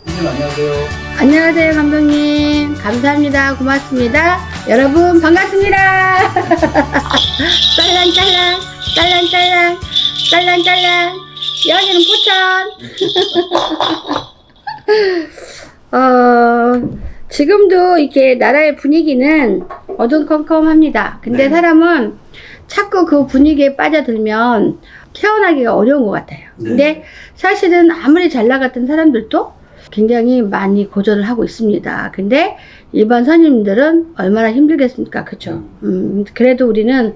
선생님 안녕하세요. 안녕하세요, 감독님. 감사합니다. 고맙습니다. 여러분, 반갑습니다. 짤랑짤랑, 짤랑짤랑, 짤랑짤랑. 여기는 포천. 지금도 이렇게 나라의 분위기는 어두컴컴합니다. 근데 사람은 자꾸 그 분위기에 빠져들면 태어나기가 어려운 것 같아요. 근데 사실은 아무리 잘 나갔던 사람들도 굉장히 많이 고전을 하고 있습니다. 근데 일반 선임들은 얼마나 힘들겠습니까? 그쵸? 그래도 우리는,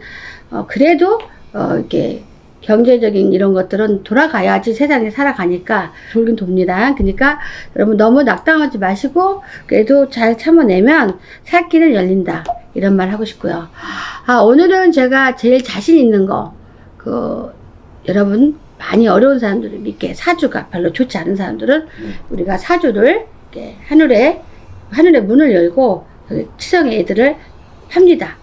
이렇게 경제적인 이런 것들은 돌아가야지 세상에 살아가니까 돌긴 돕니다. 그러니까 여러분 너무 낙담하지 마시고 그래도 잘 참아내면 살 길은 열린다. 이런 말 하고 싶고요. 오늘은 제가 제일 자신 있는 거, 여러분 많이 어려운 사람들을 이렇게 사주가 별로 좋지 않은 사람들은 우리가 사주를 이렇게 하늘에 문을 열고 치성의 애들을 팝니다.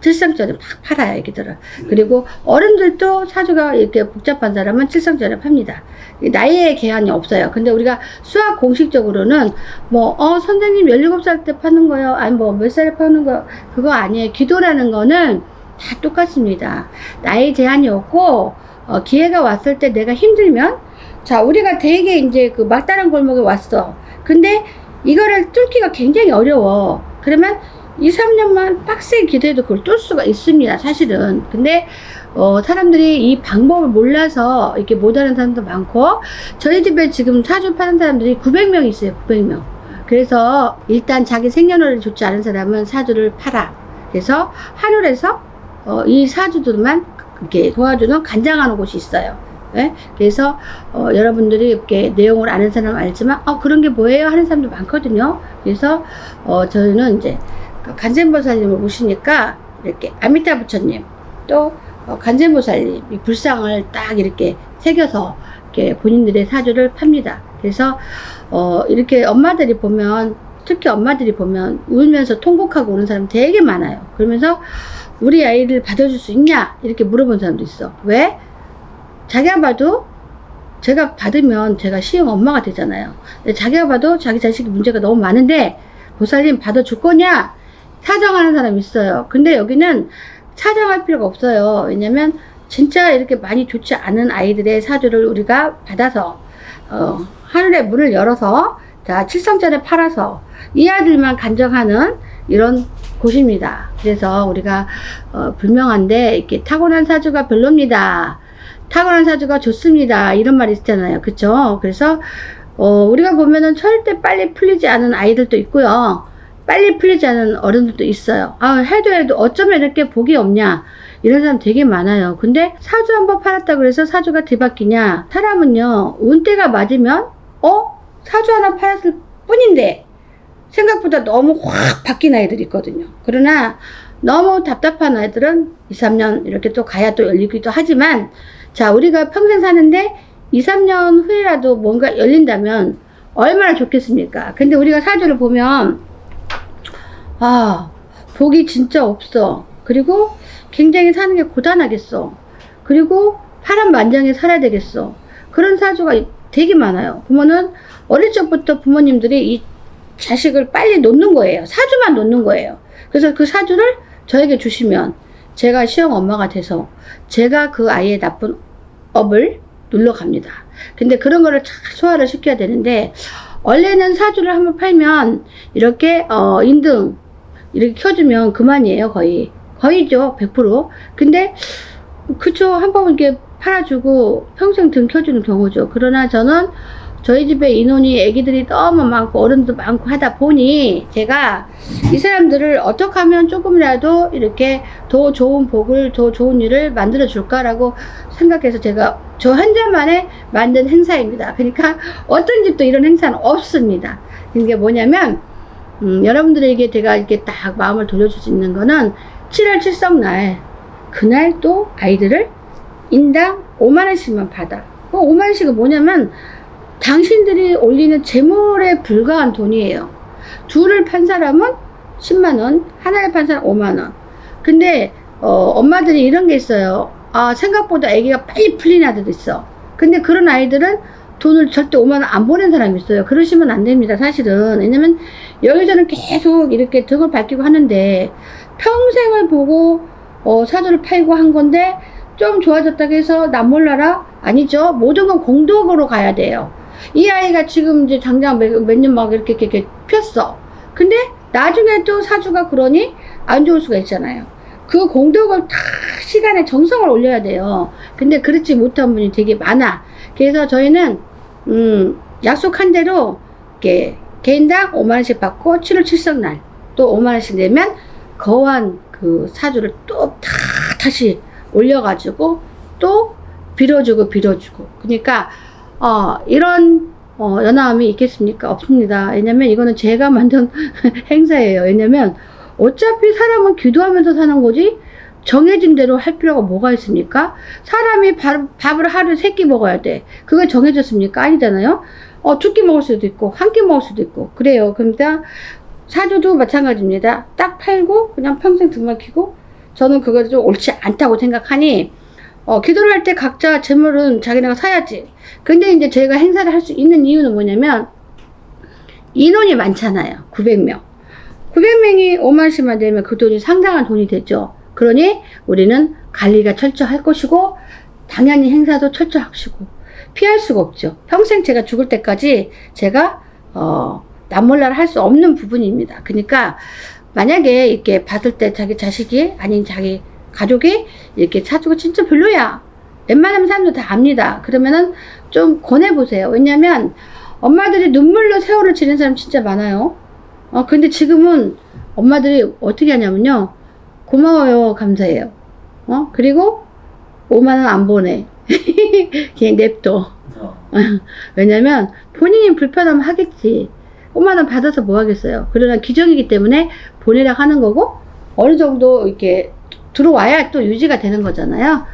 칠성전에 막 팔아요, 애기들을. 그리고 어른들도 사주가 이렇게 복잡한 사람은 칠성전에 팝니다. 나이에 제한이 없어요. 근데 우리가 수학 공식적으로는 선생님 17살 때 파는 거요. 아니 몇 살에 파는 거 그거 아니에요. 기도라는 거는 다 똑같습니다. 나이 제한이 없고 기회가 왔을 때 내가 힘들면 우리가 되게 이제 그 막다른 골목에 왔어. 근데 이거를 뚫기가 굉장히 어려워. 그러면 2, 3년만 빡세게 기도해도 그걸 뚫을 수가 있습니다, 사실은. 근데, 사람들이 이 방법을 몰라서 이렇게 못하는 사람도 많고, 저희 집에 지금 사주 파는 사람들이 900명 있어요, 900명. 그래서 일단 자기 생년월일이 좋지 않은 사람은 사주를 팔아. 그래서 하늘에서, 이 사주들만 이렇게 도와주는 간장하는 곳이 있어요. 네? 그래서 여러분들이 이렇게 내용을 아는 사람은 알지만 그런 게 뭐예요? 하는 사람도 많거든요. 그래서 저희는 이제 간센보살님을 모시니까 이렇게 아미타 부처님 또 간센보살님 이 불상을 딱 이렇게 새겨서 이렇게 본인들의 사주를 팝니다. 그래서 이렇게 엄마들이 보면 특히 엄마들이 보면 울면서 통곡하고 오는 사람 되게 많아요. 그러면서 우리 아이를 받아줄 수 있냐 이렇게 물어본 사람도 있어. 왜? 자기가 봐도 제가 받으면 제가 시형 엄마가 되잖아요. 근데 자기가 봐도 자기 자식이 문제가 너무 많은데 보살님 받아줄 거냐? 사정하는 사람이 있어요. 근데 여기는 사정할 필요가 없어요. 왜냐면 진짜 이렇게 많이 좋지 않은 아이들의 사주를 우리가 받아서 하늘의 문을 열어서 칠성전에 팔아서 이 아들만 간정하는 이런 곳입니다. 그래서 우리가 불명한데 이렇게 타고난 사주가 별로입니다. 타고난 사주가 좋습니다. 이런 말이 있잖아요. 그쵸? 그래서 우리가 보면은 절대 빨리 풀리지 않은 아이들도 있고요. 빨리 풀리지 않은 어른들도 있어요. 해도 어쩌면 이렇게 복이 없냐. 이런 사람 되게 많아요. 근데 사주 한번 팔았다 그래서 사주가 뒤바뀌냐. 사람은요, 운때가 맞으면, 사주 하나 팔았을 뿐인데, 생각보다 너무 확 바뀐 아이들이 있거든요. 그러나, 너무 답답한 아이들은 2, 3년 이렇게 또 가야 또 열리기도 하지만, 우리가 평생 사는데 2, 3년 후에라도 뭔가 열린다면 얼마나 좋겠습니까? 근데 우리가 사주를 보면, 복이 진짜 없어. 그리고 굉장히 사는 게 고단하겠어. 그리고 파란만장에 살아야 되겠어. 그런 사주가 되게 많아요. 그러면은 어릴 적부터 부모님들이 이 자식을 빨리 놓는 거예요. 사주만 놓는 거예요. 그래서 그 사주를 저에게 주시면 제가 시형 엄마가 돼서 제가 그 아이의 나쁜 업을 눌러갑니다. 근데 그런 거를 잘 소화를 시켜야 되는데 원래는 사주를 한번 팔면 이렇게 인등 이렇게 켜주면 그만이에요. 거의죠. 100%. 근데 그쵸. 한번 이렇게 팔아주고 평생 등 켜주는 경우죠. 그러나 저는 저희 집에 인원이 애기들이 너무 많고 어른도 많고 하다 보니 제가 이 사람들을 어떻게 하면 조금이라도 이렇게 더 좋은 복을 더 좋은 일을 만들어 줄까라고 생각해서 제가 저 혼자만의 만든 행사입니다. 그러니까 어떤 집도 이런 행사는 없습니다. 이게 뭐냐면 여러분들에게 제가 이렇게 딱 마음을 돌려줄 수 있는 거는 7월 칠성날 그날 또 아이들을 인당 5만원씩만 받아. 5만원씩은 뭐냐면 당신들이 올리는 재물에 불과한 돈이에요. 둘을 판 사람은 10만원, 하나를 판 사람 5만원. 근데 엄마들이 이런 게 있어요. 생각보다 아기가 빨리 풀린 아들도 있어. 근데 그런 아이들은 돈을 절대 5만 원 안 보낸 사람이 있어요. 그러시면 안 됩니다. 사실은. 왜냐면 여기서는 계속 이렇게 등을 밝히고 하는데 평생을 보고 사주를 팔고 한 건데 좀 좋아졌다고 해서 남 몰라라? 아니죠. 모든 건 공덕으로 가야 돼요. 이 아이가 지금 이제 당장 몇 년 막 이렇게 폈어. 근데 나중에 또 사주가 그러니 안 좋을 수가 있잖아요. 그 공덕을 다 시간에 정성을 올려야 돼요. 근데 그렇지 못한 분이 되게 많아. 그래서 저희는 약속한 대로 이렇게 개인당 5만원씩 받고 7월 7성날 또 5만원씩 내면 거한 그 사주를 또 다시 올려가지고 또 빌어주고 그러니까 이런 연하함이 있겠습니까? 없습니다. 왜냐면 이거는 제가 만든 행사예요. 왜냐면 어차피 사람은 기도하면서 사는 거지 정해진 대로 할 필요가 뭐가 있습니까? 사람이 밥을 하루에 3끼 먹어야 돼. 그거 정해졌습니까? 아니잖아요. 2끼 먹을 수도 있고 1끼 먹을 수도 있고 그래요. 그러니까 사주도 마찬가지입니다. 딱 팔고 그냥 평생 등만 키고 저는 그거 좀 옳지 않다고 생각하니 기도를 할 때 각자 재물은 자기네가 사야지. 근데 이제 저희가 행사를 할 수 있는 이유는 뭐냐면 인원이 많잖아요. 900명. 900명이 5만원씩만 내면 그 돈이 상당한 돈이 되죠. 그러니 우리는 관리가 철저할 것이고 당연히 행사도 철저하시고 피할 수가 없죠. 평생 제가 죽을 때까지 제가 남몰라를 할 수 없는 부분입니다. 그러니까 만약에 이렇게 받을 때 자기 자식이 아닌 자기 가족이 이렇게 사주가 진짜 별로야. 웬만하면 사람들 다 압니다. 그러면은 좀 권해보세요. 왜냐면 엄마들이 눈물로 세월을 지낸 사람 진짜 많아요. 근데 지금은 엄마들이 어떻게 하냐면요. 고마워요. 감사해요. 그리고 5만원 안 보내. 그냥 냅둬. 왜냐면 본인이 불편하면 하겠지. 5만원 받아서 뭐 하겠어요. 그러나 규정이기 때문에 보내라 하는 거고 어느 정도 이렇게 들어와야 또 유지가 되는 거잖아요.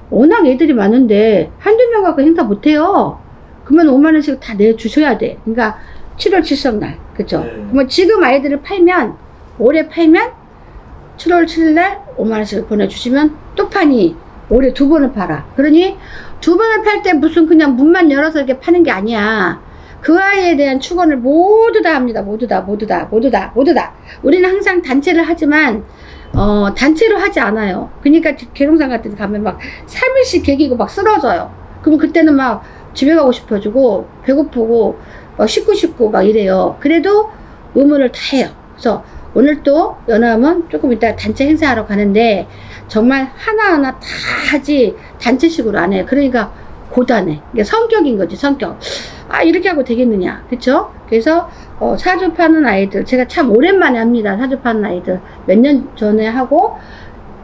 워낙 애들이 많은데 한두 명 갖고 행사 못해요. 그러면 5만원씩 다 내주셔야 돼. 그러니까 7월 7성날 그쵸? 그러면 지금 아이들을 팔면 올해 팔면 7월 7일날 5만원씩 보내주시면 또 파니 올해 2번을 팔아. 그러니 2번을 팔 때 무슨 그냥 문만 열어서 이렇게 파는 게 아니야. 그 아이에 대한 축원을 모두 다 합니다. 모두 다. 우리는 항상 단체를 하지만 단체로 하지 않아요. 그러니까 계룡산 같은 데 가면 막 3일씩 개기고 막 쓰러져요. 그럼 그때는 막 집에 가고 싶어지고 배고프고 막 씻고 막 이래요. 그래도 의무를 다 해요. 그래서 오늘 또 연합은 조금 이따 단체 행사하러 가는데 정말 하나하나 다 하지 단체식으로 안 해요. 그러니까 고단해. 이게 성격인 거지, 성격. 이렇게 하고 되겠느냐. 그쵸? 그래서 사주 파는 아이들 제가 참 오랜만에 합니다. 사주 파는 아이들 몇 년 전에 하고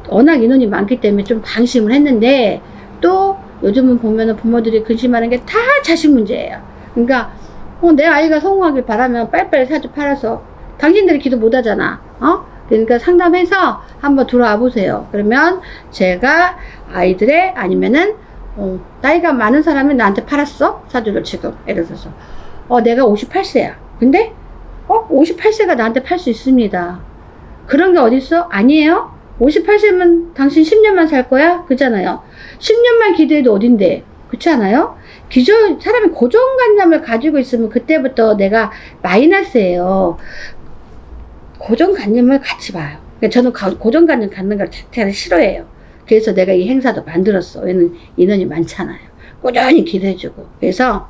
워낙 인원이 많기 때문에 좀 방심을 했는데 또 요즘은 보면은 부모들이 근심하는 게 다 자식 문제예요. 그러니까 내 아이가 성공하길 바라면 빨리빨리 사주 팔아서 당신들이 기도 못 하잖아. 그러니까 상담해서 한번 들어와 보세요. 그러면 제가 아이들의 아니면은 나이가 많은 사람이 나한테 팔았어? 사주를 지금 예를 들어서 내가 58세야. 근데 58세가 나한테 팔 수 있습니다. 그런 게 어딨어? 아니에요? 58세면 당신 10년만 살 거야? 그잖아요. 10년만 기대해도 어딘데? 그렇지 않아요? 사람이 고정관념을 가지고 있으면 그때부터 내가 마이너스예요. 고정관념을 갖지 마요. 저는 고정관념 갖는 걸 자체를 싫어해요. 그래서 내가 이 행사도 만들었어. 왜냐면 인원이 많잖아요. 꾸준히 기도해주고. 그래서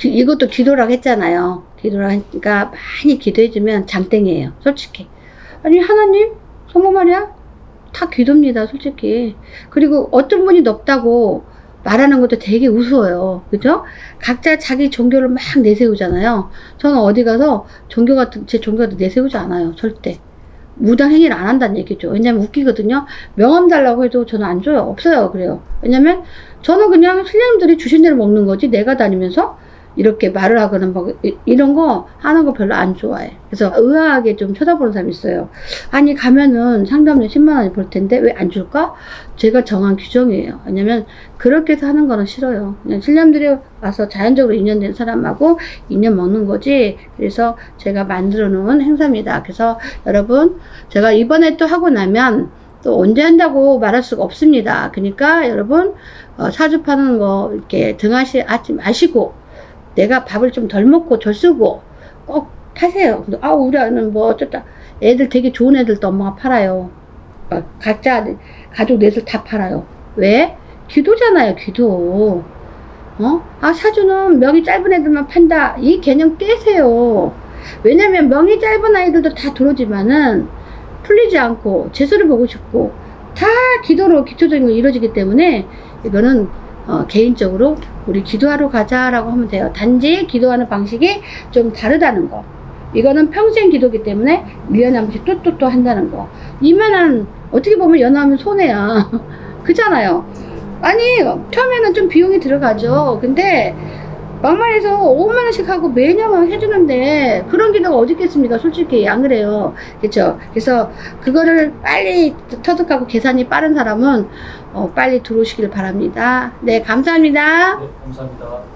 이것도 기도라고 했잖아요. 기도라고 하니까 많이 기도해주면 장땡이에요. 솔직히. 아니 하나님 정말 말이야 다 기도입니다. 솔직히. 그리고 어떤 분이 높다고 말하는 것도 되게 우스워요. 그죠? 각자 자기 종교를 막 내세우잖아요. 저는 어디 가서 제 종교도 내세우지 않아요. 절대. 무당 행위를 안 한다는 얘기죠. 왜냐면 웃기거든요. 명함 달라고 해도 저는 안 줘요. 없어요. 그래요. 왜냐면 저는 그냥 신령님들이 주신 대로 먹는 거지 내가 다니면서 이렇게 말을 하거나 막 이런 거 하는 거 별로 안 좋아해. 그래서 의아하게 좀 쳐다보는 사람이 있어요. 아니 가면은 상담료 10만 원이 벌 텐데 왜 안 줄까? 제가 정한 규정이에요. 왜냐면 그렇게 해서 하는 거는 싫어요. 그냥 신령들이 와서 자연적으로 인연된 사람하고 인연 먹는 거지. 그래서 제가 만들어 놓은 행사입니다. 그래서 여러분 제가 이번에 또 하고 나면 또 언제 한다고 말할 수가 없습니다. 그러니까 여러분 사주파는 거 이렇게 등하지 마시고 내가 밥을 좀 덜 먹고 덜 쓰고 꼭 타세요. 근데 우리 아는 뭐 어쩌다 애들 되게 좋은 애들도 엄마가 팔아요. 각자 가족 넷을 다 팔아요. 왜? 기도잖아요, 기도. 사주는 명이 짧은 애들만 판다. 이 개념 깨세요. 왜냐면 명이 짧은 아이들도 다 들어오지만은 풀리지 않고 재수를 보고 싶고 다 기도로 기초적인 거 이루어지기 때문에 이거는 개인적으로 우리 기도하러 가자라고 하면 돼요. 단지 기도하는 방식이 좀 다르다는 거. 이거는 평생 기도기 때문에 1년에 한 번씩 또 한다는 거. 이만한 어떻게 보면 연하면 손해야. 그잖아요. 아니 처음에는 좀 비용이 들어가죠. 근데 막말해서 5만원씩 하고 매년 해주는데 그런 기도가 어디 있겠습니까? 솔직히 안 그래요. 그렇죠? 그래서 그거를 빨리 터득하고 계산이 빠른 사람은 빨리 들어오시길 바랍니다. 네, 감사합니다. 네, 감사합니다.